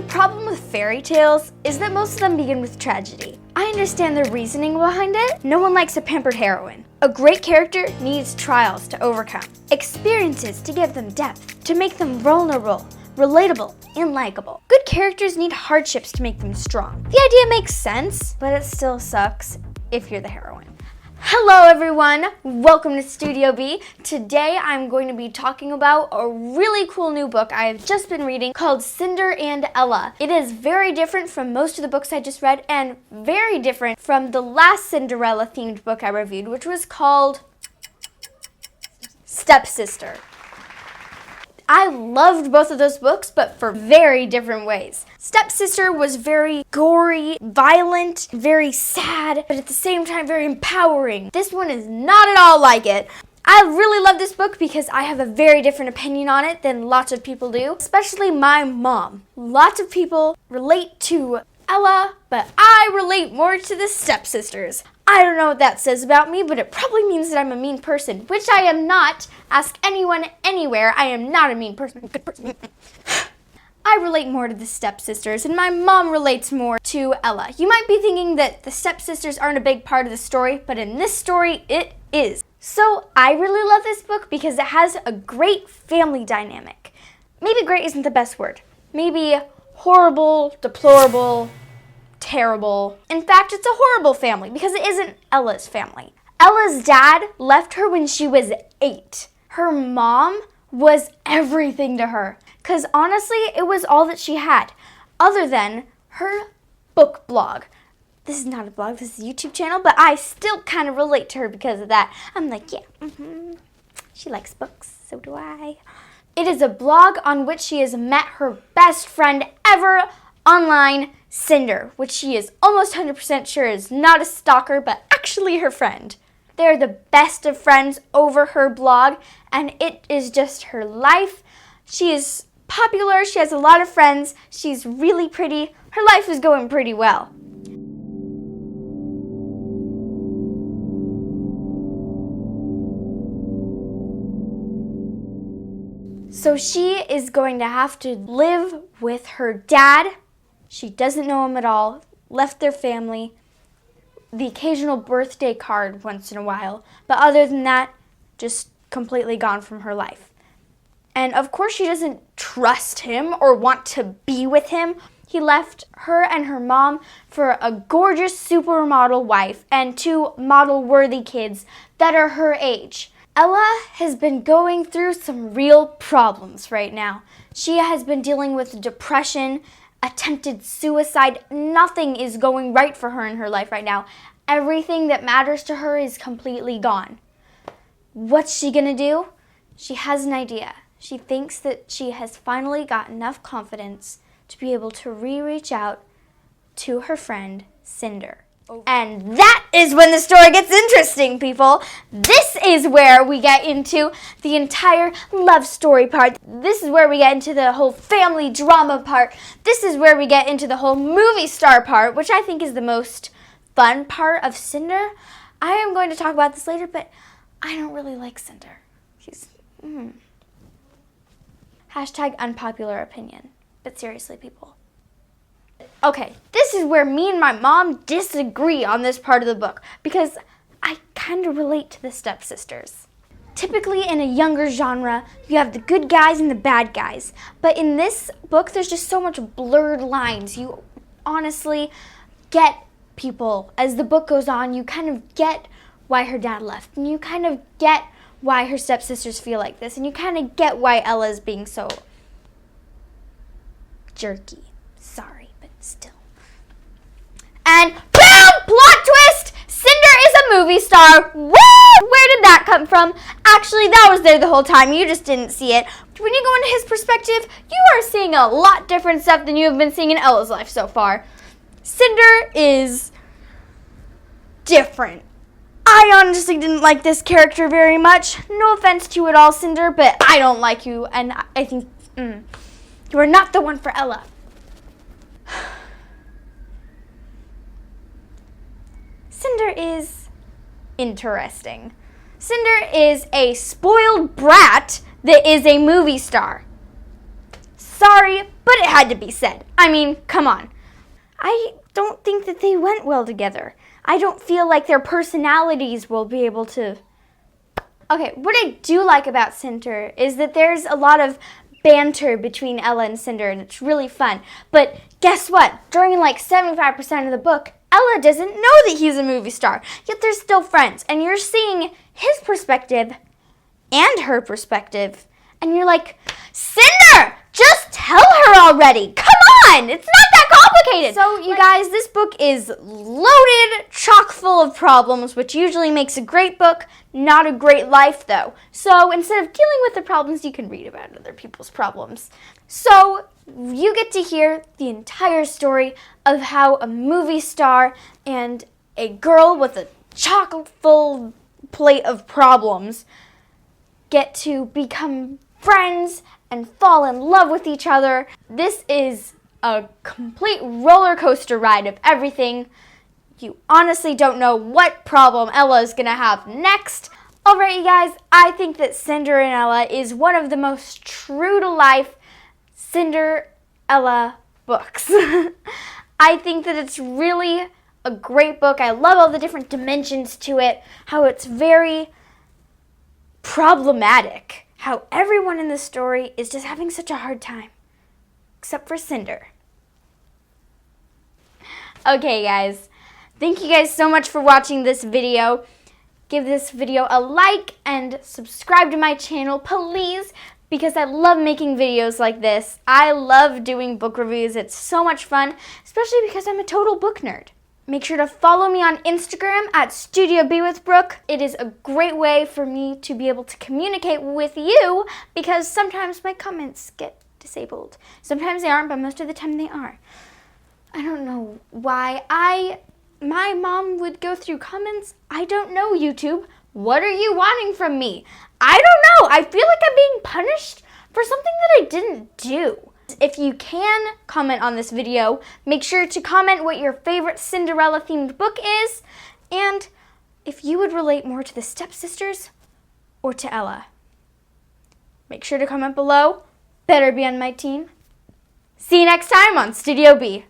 The problem with fairy tales is that most of them begin with tragedy. I understand the reasoning behind it. No one likes a pampered heroine. A great character needs trials to overcome, experiences to give them depth, to make them vulnerable, relatable, and likable. Good characters need hardships to make them strong. The idea makes sense, but it still sucks if you're the heroine. Hello everyone, welcome to Studio B. Today I'm going to be talking about a really cool new book I have just been reading called Cinder and Ella. It is very different from most of the books I just read and very different from the last Cinderella themed book I reviewed, which was called Stepsister. I loved both of those books, but for very different ways. Stepsister was very gory, violent, very sad, but at the same time very empowering. This one is not at all like it. I really love this book because I have a very different opinion on it than lots of people do, especially my mom. Lots of people relate to Ella, but I relate more to the stepsisters. I don't know what that says about me, but it probably means that I'm a mean person, which I am not. Ask anyone anywhere, I am not a mean person. I'm a good person. I relate more to the stepsisters, and my mom relates more to Ella. You might be thinking that the stepsisters aren't a big part of the story, but in this story, it is. So I really love this book because it has a great family dynamic. Maybe great isn't the best word. Maybe horrible, deplorable, terrible. In fact, it's a horrible family because it isn't Ella's family. Ella's dad left her when she was 8. Her mom was everything to her because honestly, it was all that she had other than her book blog. This is not a blog, this is a YouTube channel, but I still kind of relate to her because of that. I'm like, yeah, she likes books, so do I. It is a blog on which she has met her best friend ever online, Cinder, which she is almost 100% sure is not a stalker, but actually her friend. They're the best of friends over her blog, and it is just her life. She is popular, she has a lot of friends, she's really pretty, her life is going pretty well. So she is going to have to live with her dad. She doesn't know him at all, left their family, the occasional birthday card once in a while, but other than that, just completely gone from her life. And of course she doesn't trust him or want to be with him. He left her and her mom for a gorgeous supermodel wife and 2 model-worthy kids that are her age. Ella has been going through some real problems right now. She has been dealing with depression, attempted suicide. Nothing is going right for her in her life right now. Everything that matters to her is completely gone. What's she gonna do? She has an idea. She thinks that she has finally got enough confidence to be able to reach out to her friend, Cinder. And that is when the story gets interesting, people. This is where we get into the entire love story part. This is where we get into the whole family drama part. This is where we get into the whole movie star part, which I think is the most fun part of Cinder. I am going to talk about this later, but I don't really like Cinder. She's, Hashtag unpopular opinion. But seriously, people. Okay, this is where me and my mom disagree on this part of the book because I kind of relate to the stepsisters. Typically in a younger genre, you have the good guys and the bad guys. But in this book, there's just so much blurred lines. You honestly get people. As the book goes on, you kind of get why her dad left. And you kind of get why her stepsisters feel like this. And you kind of get why Ella's being so jerky. Sorry. Still. And boom! Plot twist! Cinder is a movie star. Woo! Where did that come from? Actually, that was there the whole time. You just didn't see it. When you go into his perspective, you are seeing a lot different stuff than you have been seeing in Ella's life so far. Cinder is different. I honestly didn't like this character very much. No offense to you at all, Cinder, but I don't like you, and I think you are not the one for Ella. Cinder is interesting. Cinder is a spoiled brat that is a movie star. sorry, but it had to be said. I mean, come on. I don't think that they went well together. I don't feel like their personalities will be able to... Okay, what I do like about Cinder is that there's a lot of banter between Ella and Cinder, and it's really fun. But guess what? During like 75% of the book, Ella doesn't know that he's a movie star, yet they're still friends. And you're seeing his perspective and her perspective, and you're like, Cinder, just tell her already. Come on, it's not that complicated. So you guys, this book is loaded, chock full of problems, which usually makes a great book, not a great life though. So instead of dealing with the problems, you can read about other people's problems. So you get to hear the entire story of how a movie star and a girl with a chock full plate of problems get to become friends and fall in love with each other. This is a complete roller coaster ride of everything. You honestly don't know what problem Ella is gonna have next. Alright, you guys, I think that Cinder and Ella is one of the most true to life Cinderella books. I think that it's really a great book. I love all the different dimensions to it, how it's very problematic, how everyone in the story is just having such a hard time, except for Cinder. Okay, guys, thank you guys so much for watching this video. Give this video a like and subscribe to my channel, please, because I love making videos like this. I love doing book reviews. It's so much fun, especially because I'm a total book nerd. Make sure to follow me on Instagram at Studio B with Brooke. It is a great way for me to be able to communicate with you because sometimes my comments get disabled. Sometimes they aren't, but most of the time they are. I don't know why. My mom would go through comments. I don't know, YouTube. What are you wanting from me? I don't know. I feel like I'm being punished for something that I didn't do. If you can comment on this video, make sure to comment what your favorite Cinderella themed book is and if you would relate more to the stepsisters or to Ella. Make sure to comment below. Better be on my team. See you next time on Studio B.